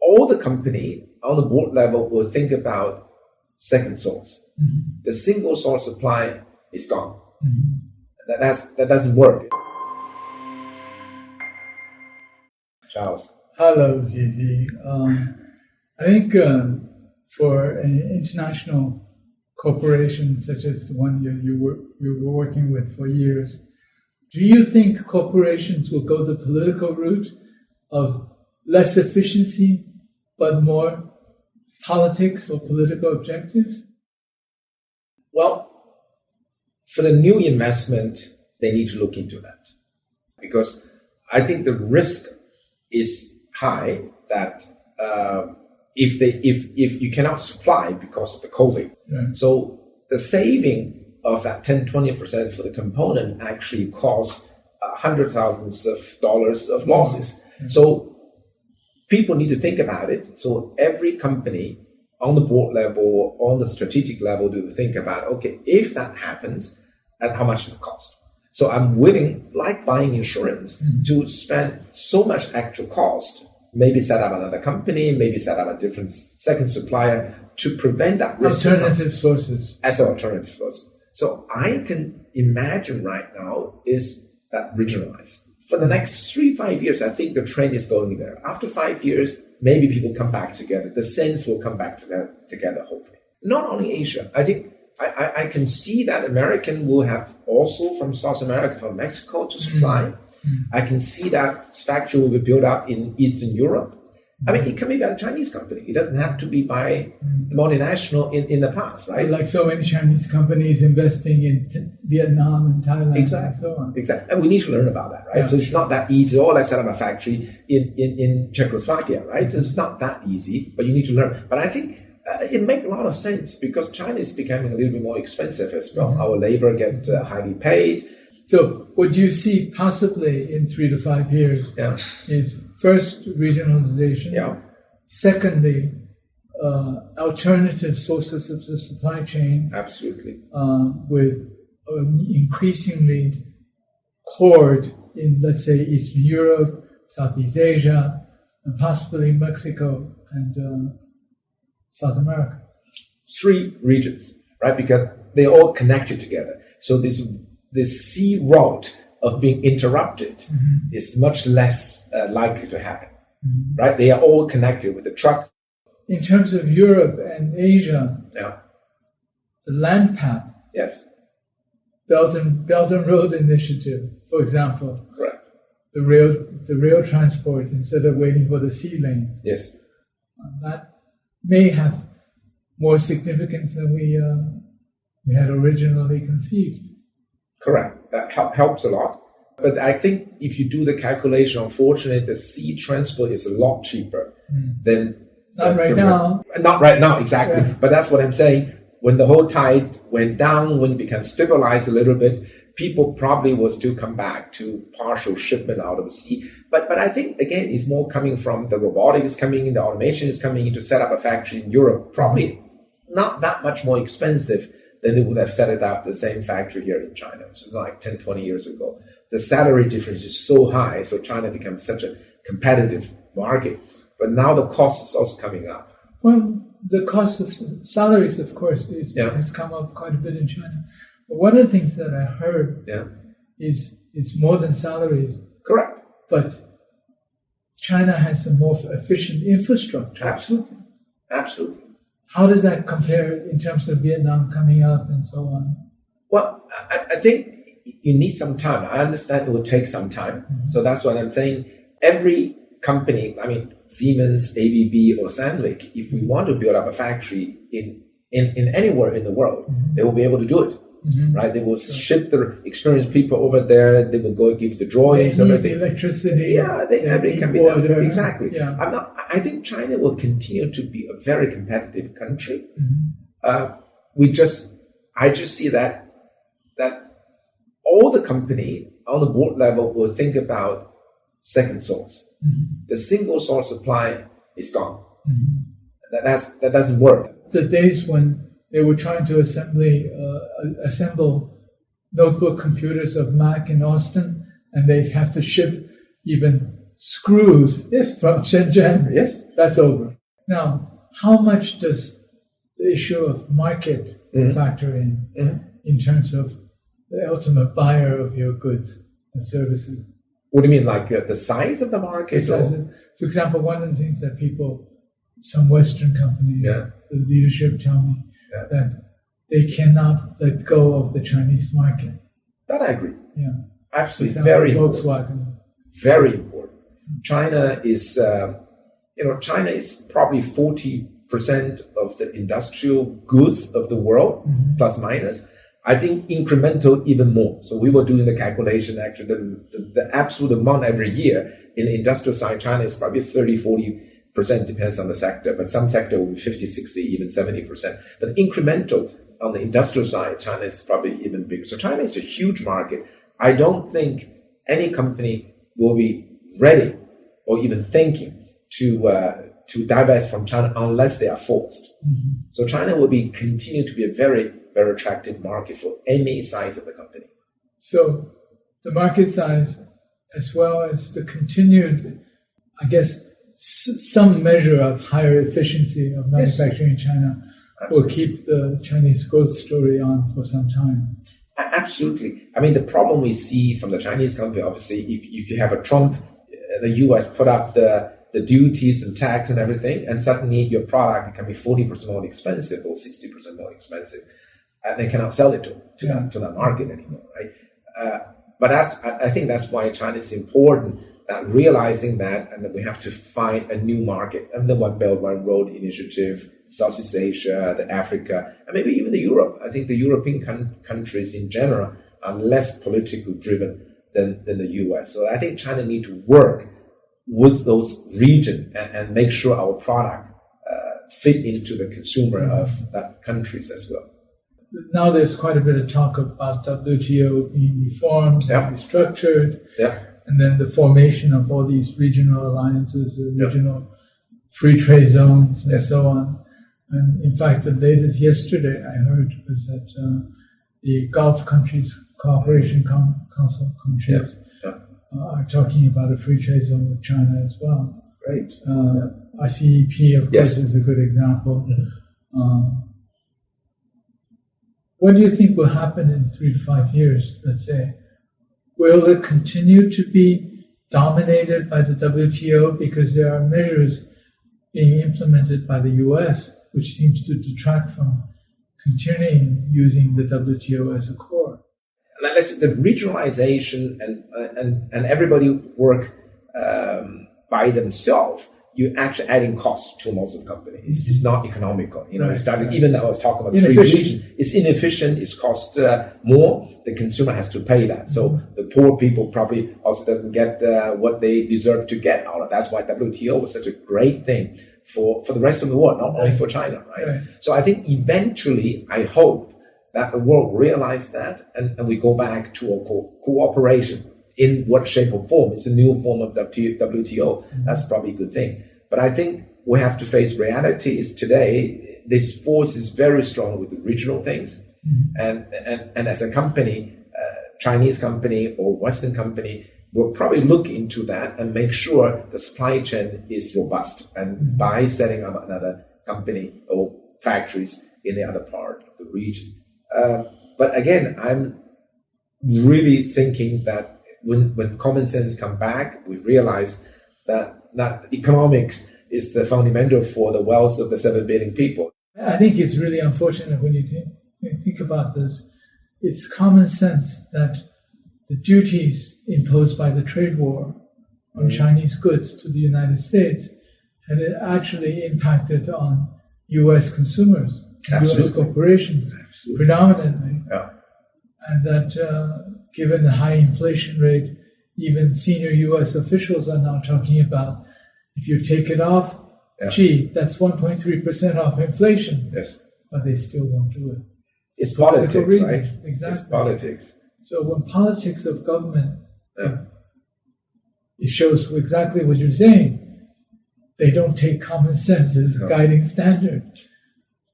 all the company on the board level will think about second source. The single source supply is gone. That doesn't work. Charles. Hello, Zizi. I think for an international corporation such as the one you were working with for years, do you think corporations will go the political route of less efficiency but more politics or political objectives? Well, for the new investment, they need to look into that, because I think the risk is high that if you cannot supply because of the COVID, so the saving of that 10-20% for the component actually costs hundreds of thousands of dollars of losses. So people need to think about it. So every company on the board level, on the strategic level, to think about, okay, if that happens, and how much does it cost? So I'm willing, like buying insurance, to spend so much actual cost, maybe set up another company, maybe set up a different second supplier to prevent that risk. Alternative sources. As an alternative source. So I can imagine right now is that regionalize. For the next 3-5 years, I think the trend is going there. After 5 years, maybe people come back together. The sense will come back together, hopefully. Not only Asia. I think I can see that American will have also from South America, from Mexico to supply. I can see that factory will be built up in Eastern Europe. I mean, it can be by a Chinese company. It doesn't have to be by the multinational in the past, right? Like so many Chinese companies investing in Vietnam and Thailand and so on. Exactly. And we need to learn about that, right? Yeah. So it's not that easy. Oh, let's set up a factory in Czechoslovakia, right? It's not that easy, but you need to learn. But I think it makes a lot of sense because China is becoming a little bit more expensive as well. Our labor get highly paid. So what you see possibly in 3 to 5 years is first regionalization, secondly alternative sources of the supply chain, absolutely, with increasingly cord in, let's say, Eastern Europe, Southeast Asia, and possibly Mexico and South America. 3 regions, right? Because they're all connected together. So this sea route of being interrupted is much less likely to happen, right? They are all connected with the trucks. In terms of Europe and Asia, the land path, Belt and Road Initiative, for example, correct. The rail transport instead of waiting for the sea lanes, that may have more significance than we had originally conceived. Correct. That helps a lot. But I think if you do the calculation, unfortunately, the sea transport is a lot cheaper than... Not right now. Not right now, exactly. Yeah. But that's what I'm saying. When the whole tide went down, when it became stabilized a little bit, people probably will still come back to partial shipment out of the sea. But I think, again, it's more coming from the robotics coming in, the automation is coming in to set up a factory in Europe. Probably not that much more expensive than they would have set it up the same factory here in China, which is like 10, 20 years ago. The salary difference is so high, so China becomes such a competitive market. But now the cost is also coming up. Well, the cost of salaries, of course, has come up quite a bit in China. But one of the things that I heard is it's more than salaries. Correct. But China has a more efficient infrastructure. Absolutely. Absolutely. How does that compare in terms of Vietnam coming up and so on? Well, I think you need some time. I understand it will take some time. So that's what I'm saying. Every company, I mean, Siemens, ABB, or Sandvik, if we want to build up a factory in anywhere in the world, they will be able to do it. Right? They will ship their experienced people over there. They will go give the drawings. They need the electricity. Everything can be done. Exactly. Yeah. I think China will continue to be a very competitive country. I just see that all the company on the board level will think about second source. The single source supply is gone. That doesn't work. The days when they were trying to assemble notebook computers of Mac in Austin, and they have to ship even screws Yes. from Shenzhen. Yes. That's over. Now, how much does the issue of market factor in terms of the ultimate buyer of your goods and services? What do you mean, like the size of the market? Because, for example, one of the things that some Western companies, the leadership tell me that they cannot let go of the Chinese market. That I agree. Yeah. Absolutely. Example, Very Volkswagen. important. Very important. China is, China is probably 40% of the industrial goods of the world, plus minus. I think incremental even more. So we were doing the calculation, actually, the absolute amount every year in the industrial side, China is probably 30-40%, depends on the sector, but some sector will be 50, 60, even 70%. But incremental on the industrial side, China is probably even bigger. So China is a huge market. I don't think any company will be ready or even thinking to divest from China unless they are forced. So China will continue to be a very, very attractive market for any size of the company. So the market size, as well as the continued, I guess, some measure of higher efficiency of manufacturing in China will keep the Chinese growth story on for some time. Absolutely. I mean, the problem we see from the Chinese company, obviously, if you have a Trump, the U.S. put up the duties and tax and everything, and suddenly your product can be 40% more expensive or 60% more expensive, and they cannot sell it to that market anymore, right? But I think that's why China is important, realizing that, and that we have to find a new market, and the One Belt, One Road initiative, Southeast Asia, the Africa, and maybe even the Europe. I think the European countries in general are less politically driven than the US. So I think China needs to work with those regions and make sure our product fit into the consumer of that countries as well. Now there's quite a bit of talk about WTO being reformed and restructured, and then the formation of all these regional alliances, regional free trade zones, and so on. And in fact, the latest yesterday I heard was that the Gulf countries, Cooperation Council countries, are talking about a free trade zone with China as well. Great. RCEP, of course, is a good example. What do you think will happen in 3 to 5 years, let's say? Will it continue to be dominated by the WTO because there are measures being implemented by the US which seems to detract from continuing using the WTO as a core? Let's say the regionalization and everybody work by themselves, you're actually adding costs to most of the companies. It's not economical. You know, even I was talking about free region. It's inefficient. It's cost more. The consumer has to pay that. So the poor people probably also doesn't get what they deserve to get out of it. That's why WTO was such a great thing for the rest of the world, not only for China, right? So I think eventually, I hope that the world realize that and we go back to a cooperation. In what shape or form? It's a new form of WTO. That's probably a good thing. But I think we have to face reality is today, this force is very strong with the regional things. And as a company, Chinese company or Western company, will probably look into that and make sure the supply chain is robust. And by setting up another company or factories in the other part of the region. But again, I'm really thinking that when common sense come back, we realize that economics is the fundamental for the wealth of the 7 billion people. I think it's really unfortunate when you think about this. It's common sense that the duties imposed by the trade war on Chinese goods to the United States had actually impacted on U.S. consumers, U.S. corporations, predominantly. And that given the high inflation rate, even senior U.S. officials are now talking about if you take it off, gee, that's 1.3% off inflation. But they still won't do it. It's politics, reasons. right? Exactly. It's politics. So when politics of government, it shows exactly what you're saying. They don't take common sense as a guiding standard.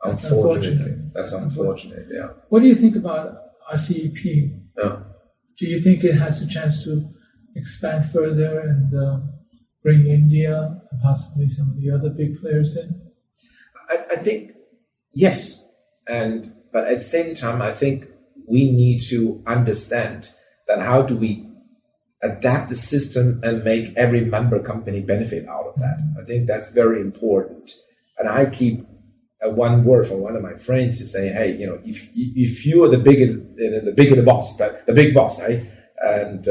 That's unfortunate. That's unfortunate, What do you think about RCEP? Do you think it has a chance to expand further and bring India and possibly some of the other big players in? I think yes, but at the same time, I think we need to understand that how do we adapt the system and make every member company benefit out of that. I think that's very important. And I keep one word from one of my friends to say, hey, if you are the bigger boss, right? The big boss, right? And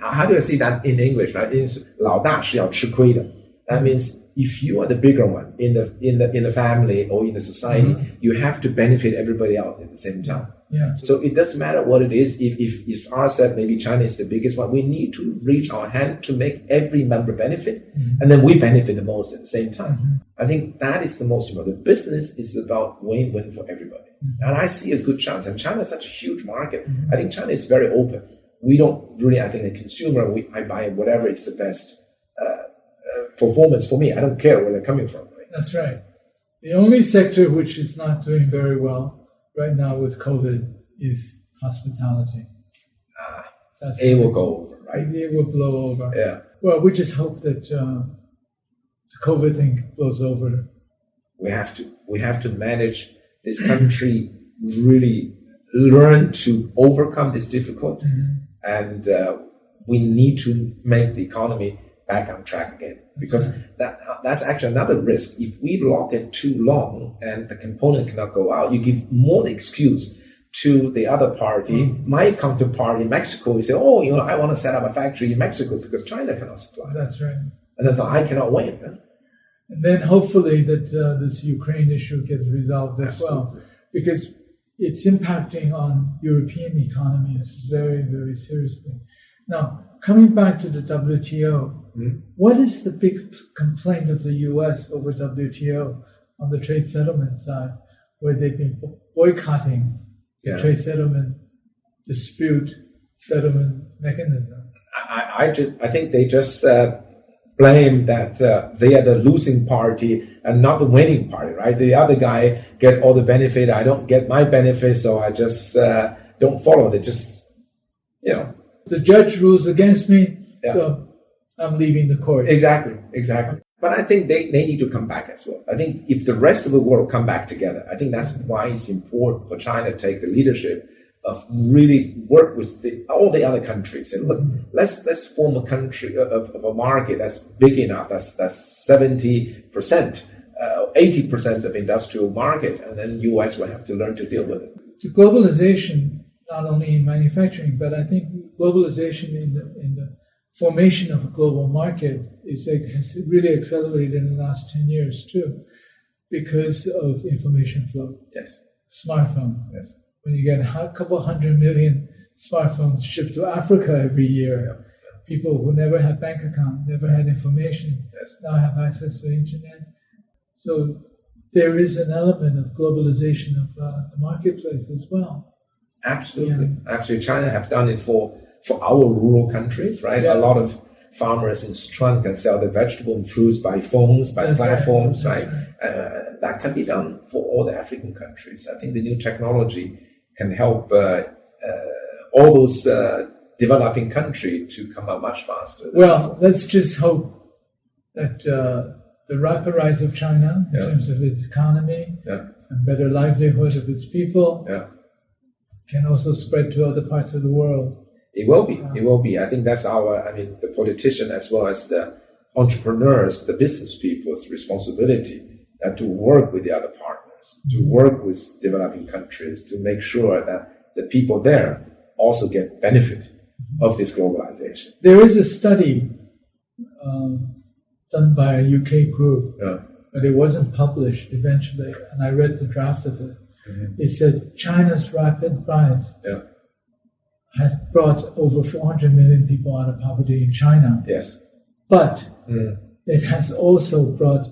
how do I say that in English? Right? It's 老大是要吃亏的. That means if you are the bigger one in the family or in the society, you have to benefit everybody else at the same time. Yeah. So it doesn't matter what it is. If RCEP, maybe China is the biggest one, we need to reach our hand to make every member benefit, and then we benefit the most at the same time. I think that is the most important. The business is about win-win for everybody. And I see a good chance. And China is such a huge market. I think China is very open. We don't really, I think the consumer, I buy whatever is the best performance for me. I don't care where they're coming from. Right? That's right. The only sector which is not doing very well right now with COVID is hospitality. It will go over, right? It will blow over. Yeah. Well, we just hope that the COVID thing blows over. We have to manage this country, really learn to overcome this difficulty, and we need to make the economy back on track again, because that's actually another risk. If we lock it too long and the component cannot go out, you give more excuse to the other party. My counterpart in Mexico, say, I want to set up a factory in Mexico because China cannot supply. That's right. And then I cannot win. Huh? And then hopefully that this Ukraine issue gets resolved as well, because it's impacting on European economies very, very seriously. Now, coming back to the WTO, what is the big complaint of the U.S. over WTO on the trade settlement side, where they've been boycotting the trade settlement dispute settlement mechanism? I think they just blame that they are the losing party and not the winning party, right? The other guy get all the benefit, I don't get my benefit, so I just don't follow. They just, The judge rules against me, so I'm leaving the court. Exactly. But I think they need to come back as well. I think if the rest of the world come back together, I think that's why it's important for China to take the leadership of really work with all the other countries and look, let's form a country of a market that's big enough. That's 70%, 80% of industrial market, and then U.S. will have to learn to deal with it. The globalization, not only in manufacturing, but I think globalization in the formation of a global market has really accelerated in the last 10 years too, because of information flow. Yes. Smartphones. Yes. When you get a couple 100 million smartphones shipped to Africa every year, people who never had bank account, never had information, now have access to the internet. So there is an element of globalization of the marketplace as well. Absolutely. Absolutely. China have done it for our rural countries, right? Yeah. A lot of farmers in Sichuan can sell their vegetable and fruits by phones, by platforms, right? That can be done for all the African countries. I think the new technology can help all those developing countries to come up much faster. Well, let's just hope that the rapid rise of China in terms of its economy and better livelihood of its people can also spread to other parts of the world. It will be. It will be. I think that's the politician as well as the entrepreneurs, the business people's responsibility to work with the other partners, to work with developing countries, to make sure that the people there also get benefit of this globalization. There is a study done by a UK group, but it wasn't published eventually, and I read the draft of it. It said China's rapid rise has brought over 400 million people out of poverty in China. Yes. But it has also brought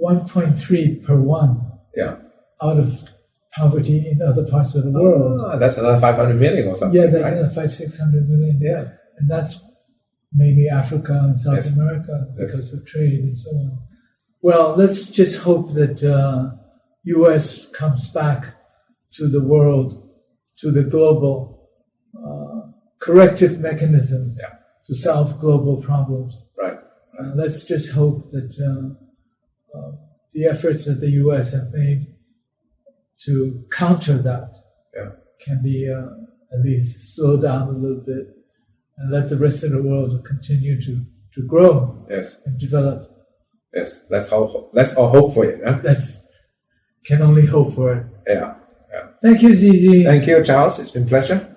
1.3 per one out of poverty in other parts of the world. That's another 500 million or something. Yeah, that's another 500-600 million. Yeah. And that's maybe Africa and South America because of trade and so on. Well, let's just hope that U.S. comes back to the world, to the global corrective mechanisms to solve global problems. Right. Let's just hope that the efforts that the U.S. have made to counter that can be at least slowed down a little bit, and let the rest of the world continue to grow and develop. Yes, let's all hope for it. Huh? Can only hope for it. Yeah. Thank you, Zizi. Thank you, Charles. It's been a pleasure.